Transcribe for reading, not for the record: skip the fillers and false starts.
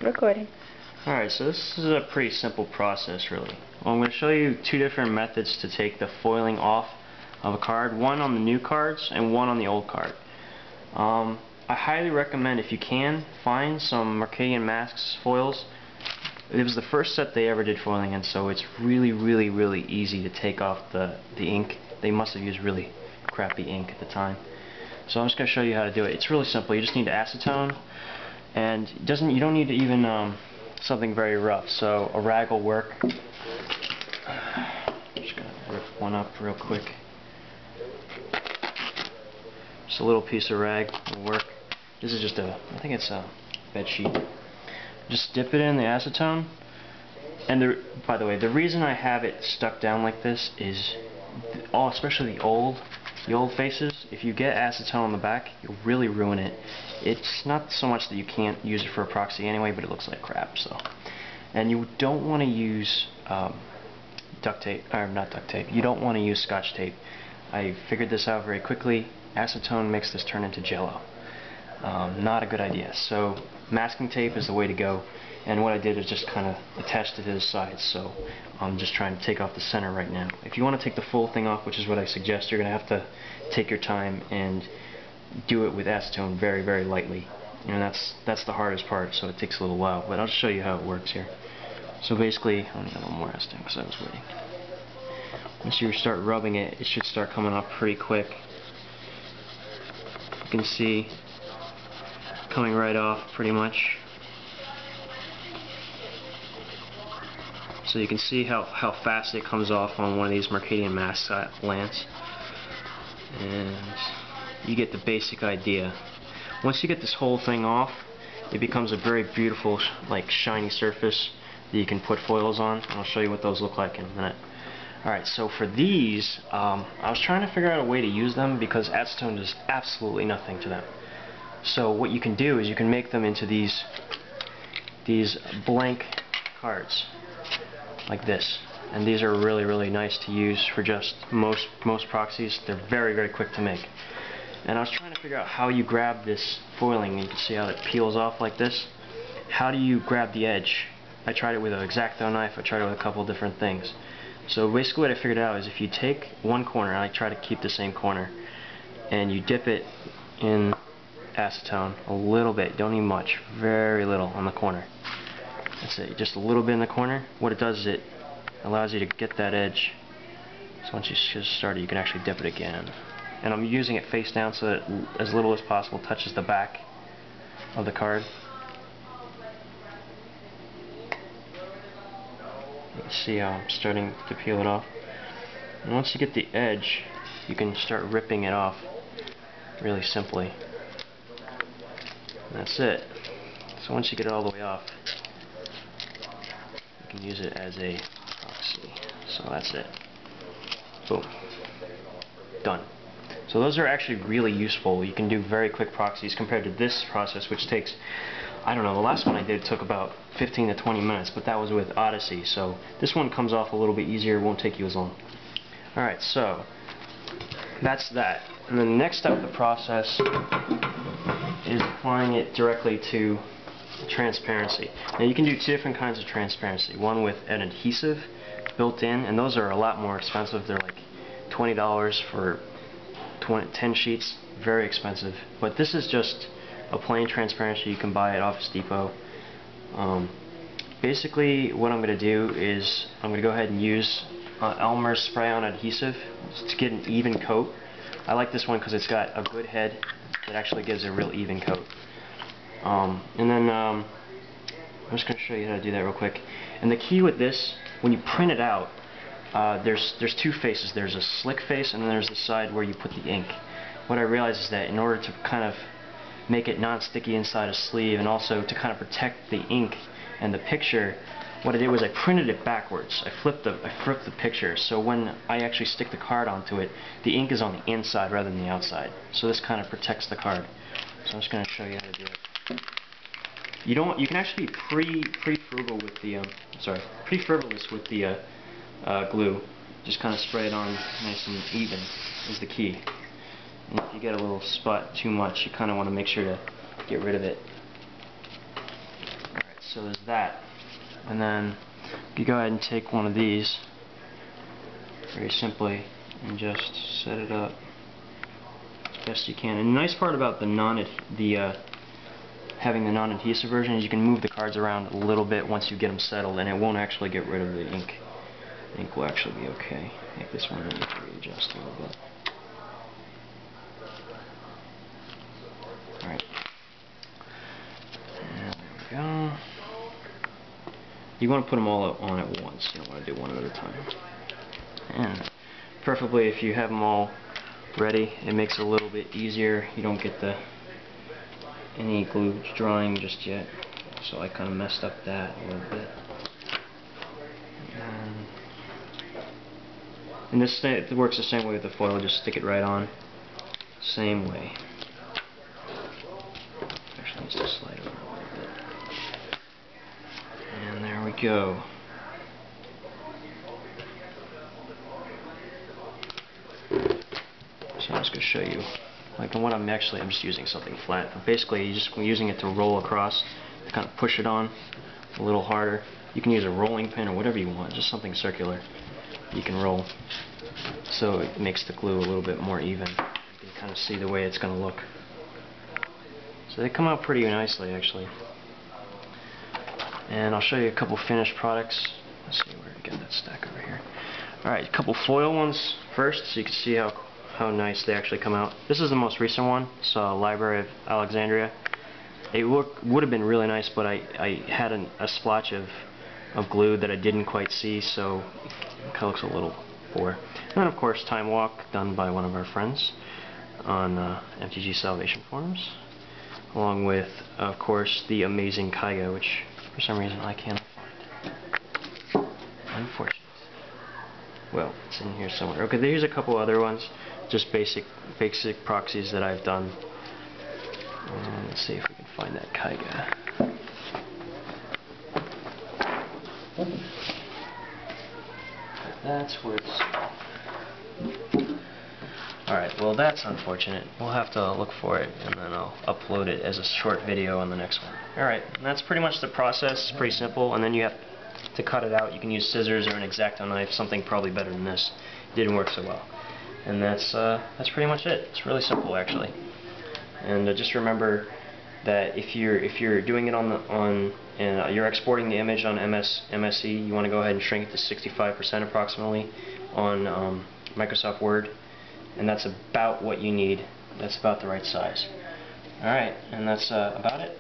Recording. Alright, so this is a pretty simple process really. Well, I'm going to show you two different methods to take the foiling off of a card. One on the new cards and one on the old card. I highly recommend, if you can, find some Mercadian Masks foils. It was the first set they ever did foiling in, so it's really easy to take off the ink. They must have used really crappy ink at the time. So I'm just going to show you how to do it. It's really simple. You just need acetone, and you don't need to even something very rough. So a rag will work. Just going to rip one up real quick. Just a little piece of rag will work. This is just I think it's a bed sheet. Just dip it in the acetone. And by the way, the reason I have it stuck down like this is, especially the old faces, if you get acetone on the back, you'll really ruin it. It's not so much that you can't use it for a proxy anyway, but it looks like crap. So, and you don't want to use duct tape, or not duct tape. You don't want to use Scotch tape. I figured this out very quickly. Acetone makes this turn into Jello. Not a good idea. So masking tape is the way to go. And what I did is just kind of attached it to the sides. So I'm just trying to take off the center right now. If you want to take the full thing off, which is what I suggest, you're going to have to take your time and do it with acetone very lightly. And that's the hardest part, so it takes a little while. But I'll just show you how it works here. So basically, I only got a little more acetone because I was waiting. Once you start rubbing it, it should start coming off pretty quick. You can see coming right off pretty much. So you can see how fast it comes off on one of these Mercadian Masks lamps. And you get the basic idea. Once you get this whole thing off, it becomes a very beautiful, like, shiny surface that you can put foils on. And I'll show you what those look like in a minute. Alright, so for these, I was trying to figure out a way to use them because acetone does absolutely nothing to them. So what you can do is you can make them into these blank cards like this, and these are really nice to use for just most proxies. They're very quick to make. And I was trying to figure out how you grab this foiling. You can see how it peels off like this. How do you grab the edge? I tried it with an X-Acto knife. I tried it with a couple different things. So basically what I figured out is if you take one corner, and I try to keep the same corner, and you dip it in acetone a little bit, don't need much, very little on the corner. That's it, just a little bit in the corner. What it does is it allows you to get that edge. So once you just start it, you can actually dip it again. And I'm using it face down so that as little as possible touches the back of the card. You can see how I'm starting to peel it off. And once you get the edge, you can start ripping it off really simply. And that's it. So once you get it all the way off, you can use it as a proxy. So that's it. Boom. Done. So those are actually really useful. You can do very quick proxies compared to this process, which takes, I don't know, the last one I did took about 15 to 20 minutes, but that was with Odyssey. So this one comes off a little bit easier, won't take you as long. Alright, so that's that. And then the next step of the process is applying it directly to transparency. Now you can do two different kinds of transparency. One with an adhesive built in, and those are a lot more expensive. They're like $20 for 10 sheets. Very expensive. But this is just a plain transparency you can buy at Office Depot. Basically what I'm going to do is I'm going to go ahead and use Elmer's spray-on adhesive to get an even coat. I like this one because it's got a good head that actually gives a real even coat. And then I'm just going to show you how to do that real quick. And the key with this, when you print it out, there's two faces. There's a slick face, and then there's the side where you put the ink. What I realized is that in order to kind of make it non-sticky inside a sleeve, and also to kind of protect the ink and the picture, what I did was I printed it backwards. I flipped the picture, so when I actually stick the card onto it, the ink is on the inside rather than the outside. So this kind of protects the card. So I'm just going to show you how to do it. You can actually be pretty frivolous with the glue. Just kind of spray it on nice and even is the key. And if you get a little spot too much, you kind of want to make sure to get rid of it. Alright, So there's that. And then you go ahead and take one of these very simply and just set it up as best you can. And the nice part about having the non-adhesive version is you can move the cards around a little bit once you get them settled, and it won't actually get rid of the ink. The ink will actually be okay. I think this one I need to readjust a little bit. Alright. And there we go. You want to put them all on at once. You don't want to do one at a time. And preferably if you have them all ready, it makes it a little bit easier. You don't get any glue drying just yet. So I kind of messed up that a little bit. And this it works the same way with the foil. Just stick it right on. Same way. Actually needs to slide over a little bit. And there we go. So I'm just going to show you. Like what I'm just using something flat. But basically, you're just using it to roll across, to kind of push it on a little harder. You can use a rolling pin or whatever you want, just something circular you can roll. So it makes the glue a little bit more even. You can kind of see the way it's going to look. So they come out pretty nicely, actually. And I'll show you a couple finished products. Let's see where to get that stack over here. Alright, a couple foil ones first, so you can see how nice they actually come out. This is the most recent one, so Library of Alexandria. It would have been really nice, but I had a splotch of glue that I didn't quite see, so it kind of looks a little poor. And then of course Time Walk, done by one of our friends on MTG Salvation Forums, along with of course the amazing Kaiga, which for some reason I cannot find. Unfortunate. Well, it's in here somewhere. Okay, here's a couple other ones, just basic proxies that I've done. Let's see if we can find that Kaiga. That's where it's... Alright, well that's unfortunate. We'll have to look for it, and then I'll upload it as a short video on the next one. Alright, that's pretty much the process. It's pretty simple, and then you have to cut it out. You can use scissors or an X-Acto knife, something probably better than this. It didn't work so well. And that's pretty much it. It's really simple, actually. And just remember that if you're doing it and you're exporting the image on MSE, you want to go ahead and shrink it to 65% approximately on Microsoft Word, and that's about what you need. That's about the right size. Alright, and that's about it.